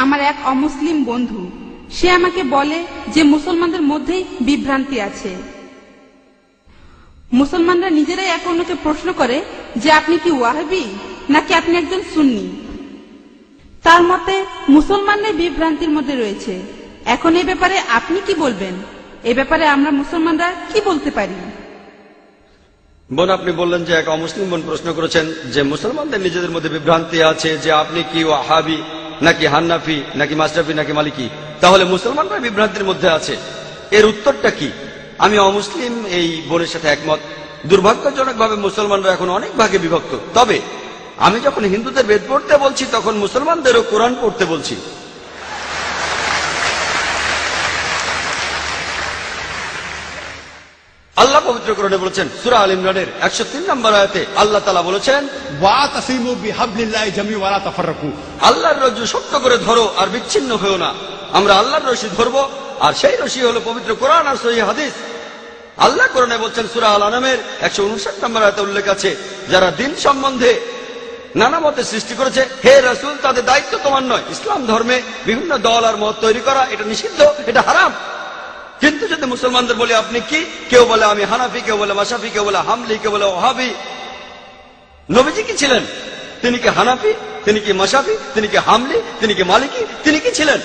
আমার এক অমুসলিম বন্ধু, সে আমাকে বলে যে মুসলমানদের মধ্যেই বিভ্রান্তি আছে। মুসলমানরা নিজেরাই এক অন্যকে প্রশ্ন করে যে আপনি কি ওয়াহাবি নাকি আপনি একজন সুন্নি। তার মতে মুসলমানরাই বিভ্রান্তির মধ্যে রয়েছে। এখন এই ব্যাপারে আপনি কি বলবেন? এ ব্যাপারে আমরা মুসলমানরা কি বলতে পারি? বোন, আপনি বললেন যে এক অমুসলিম বোন প্রশ্ন করেছেন যে মুসলমানদের নিজেদের মধ্যে বিভ্রান্তি আছে যে আপনি কি ওয়াহাবি নাকি হান্নাফি নাকি মাশরাফি নাকি মালিকি, তাহলে মুসলমানরা বিভ্রান্তির মধ্যে আছে। এর উত্তরটা কি? আমি অমুসলিম এই বোনের সাথে একমত। দুর্ভাগ্যজনকভাবে মুসলমানরা এখন অনেক ভাগে বিভক্ত। তবে আমি যখন হিন্দুদের বেদ পড়তে বলছি তখন মুসলমানদেরও কোরআন পড়তে বলছি। আল্লাহ পবিত্র কোরআনে বলেছেন, সূরা আল ইমরানের 103 নম্বর আয়াতে আল্লাহ তাআলা বলেছেন, ওয়াতাসিমু বিহাবলিল্লাহি জামিআ ওয়া লা তাফাররাকু। আল্লাহর রজ্জু শক্ত করে ধরো আর বিচ্ছিন্ন হয়ো না। আমরা আল্লাহর রশি ধরবো, আর সেই রশি হলো পবিত্র কোরআন আর সহিহ হাদিস। আল্লাহ কোরআনে বলছেন, সূরা আল আনামের 159 নম্বর আয়াতে উল্লেখ আছে, যারা দিন সম্বন্ধে নানা মতে সৃষ্টি করেছে, হে রাসূল, তাদের দায়িত্ব তোমার নয়। ইসলাম ধর্মে বিভিন্ন দল আর মত তৈরি করা এটা নিষিদ্ধ, এটা হারাম। কিন্তু যদি মুসলমানদের বলি আপনি কি, কেউ বলে আমি হানাফি, কেউ বলে মাশরাফি, কেউ বলে হামলি, কেউ বলে ওয়াহাবি। নবীজি কি ছিলেন? তিনি কি হানাফি? তিনি কি মাশরাফি? তিনি কি হামলি? তিনি কি মালিকি? তিনি কি ছিলেন?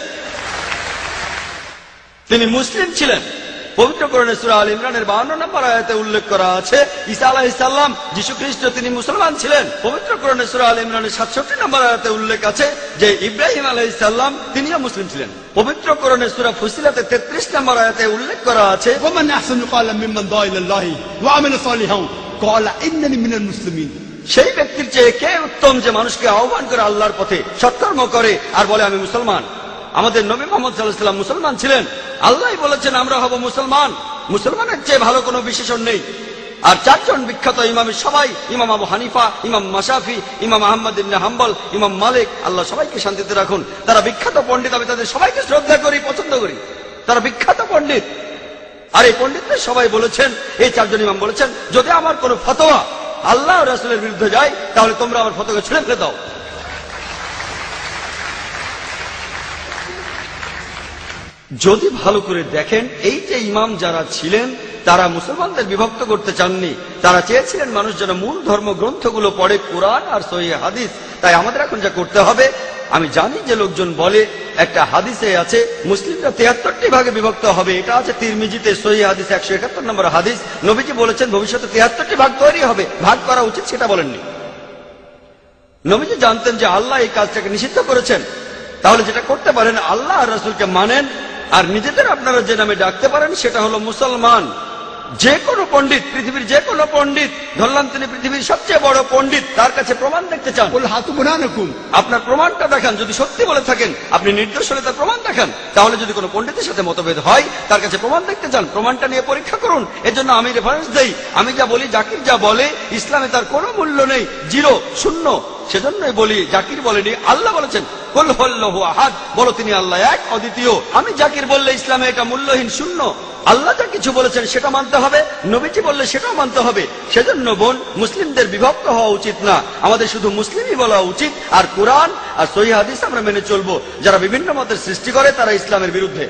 তিনি মুসলিম ছিলেন। পবিত্র কোরআনে সূরা আল ইমরানের 52 নম্বর আয়াতে উল্লেখ করা আছে, ঈসা আলাইহিস সালাম, যীশু খ্রিস্ট, তিনি মুসলমান ছিলেন। পবিত্র কোরআনে সূরা আল ইমরানের 67 নম্বর আয়াতে উল্লেখ আছে যে ইব্রাহিম আলাইহিস সালাম, তিনিও মুসলিম ছিলেন। পবিত্র কোরআনে সূরা ফুসিলাতে 33 নম্বর আয়াতে উল্লেখ করা আছে, ওয়ামান আহসানু ক্বালাম মিম্মান দা ইলাল্লাহি ওয়া আমিলা সালিহান ক্বালা ইন্নানি মিনাল মুসলিমিন। সেই ব্যক্তির চেয়ে কে উত্তম যে মানুষকে আহ্বান করে আল্লাহর পথে, সৎকর্ম করে আর বলে আমি মুসলমান। আমাদের নবী মুহাম্মদ সাল্লাল্লাহু আলাইহি ওয়াসাল্লাম মুসলমান ছিলেন। আল্লাহই বলেছেন আমরা হব মুসলমান। মুসলমানের চেয়ে ভালো কোনো বিশেষণ নেই। আর চারজন বিখ্যাত ইমামের সবাই, ইমাম আবু হানিফা, ইমাম মাশরাফি, ইমাম আহমদ ইবনে হাম্বল, ইমাম মালিক, আল্লাহ সবাইকে শান্তিতে রাখুন, তারা বিখ্যাত পণ্ডিত। আমি তাদের সবাইকে শ্রদ্ধা করি, পছন্দ করি। তারা বিখ্যাত পণ্ডিত। আর এই পণ্ডিতদের সবাই বলেছেন, এই চারজন ইমাম বলেছেন, যদি আমার কোনো ফতোয়া আল্লাহ ও রাসূলের বিরুদ্ধে যায় তাহলে তোমরা আমার ফতোয়াকে ছুঁড়ে ফেলে দাও। যদি ভালো করে দেখেন, এই যে ইমাম যারা ছিলেন তারা মুসলমানদের বিভক্ত করতে চাননি। তারা চেয়েছিলেন মানুষ যেন মূল ধর্মগ্রন্থগুলো পড়ে, কোরআন আর সহিহ হাদিস। তাই আমাদের এখন যা করতে হবে, আমি জানি যে লোকজন বলে একটা হাদিসে আছে মুসলিমরা 73টি ভাগে বিভক্ত হবে, এটা আছে তিরমিজিতে, সহিহ হাদিস 171 নম্বর হাদিস। নবীজি বলেছেন ভবিষ্যতে 73টি ভাগ তৈরি হবে, ভাগ করা উচিত সেটা বলেননি। নবীজি জানতেন যে আল্লাহ এই কাজটাকে নিষিদ্ধ করেছেন। তাহলে যেটা করতে পারেন, আল্লাহ আর রাসূলকে মানেন, আর নিজেদের আপনারা যে নামে ডাকতে পারেন সেটা হলো মুসলমান। যে কোনো পণ্ডিত, পৃথিবীর যে কোনো পণ্ডিত, ধরলাম তিনি পৃথিবীর সবচেয়ে বড় পণ্ডিত, তার কাছে প্রমাণ দেখতে চান, আপনার প্রমাণটা দেখান। যদি সত্যি বলে থাকেন, আপনি নির্দোষ হলে তার প্রমাণ দেখান। তাহলে যদি কোনো পণ্ডিতের সাথে মতভেদ হয়, তার কাছে প্রমাণ দেখতে চান, প্রমাণটা নিয়ে পরীক্ষা করুন। এর জন্য আমি রেফারেন্স দেই। আমি যা বলি, জাকির যা বলে, ইসলামে তার কোনো মূল্য নেই, জিরো, শূন্য। সেজন্যই বলি, জাকির বলেনি, আল্লাহ বলেছেন কুল হুয়াল্লাহু আহাদ, বলো তিনি আল্লাহ এক, অদ্বিতীয়। আমি জাকির বললে ইসলামে এটা মূল্যহীন, শূন্য। আল্লাহ যা কিছু বলেছেন সেটা মানতে হবে, নবীজি বললে সেটাও মানতে হবে। সেজন্য বোন, মুসলিমদের বিভক্ত হওয়া উচিত না, আমাদের শুধু মুসলিমই বলা উচিত। আর কোরআন আর সহিহ হাদিস আমরা মেনে চলবো। যারা বিভিন্ন মতের সৃষ্টি করে তারা ইসলামের বিরুদ্ধে।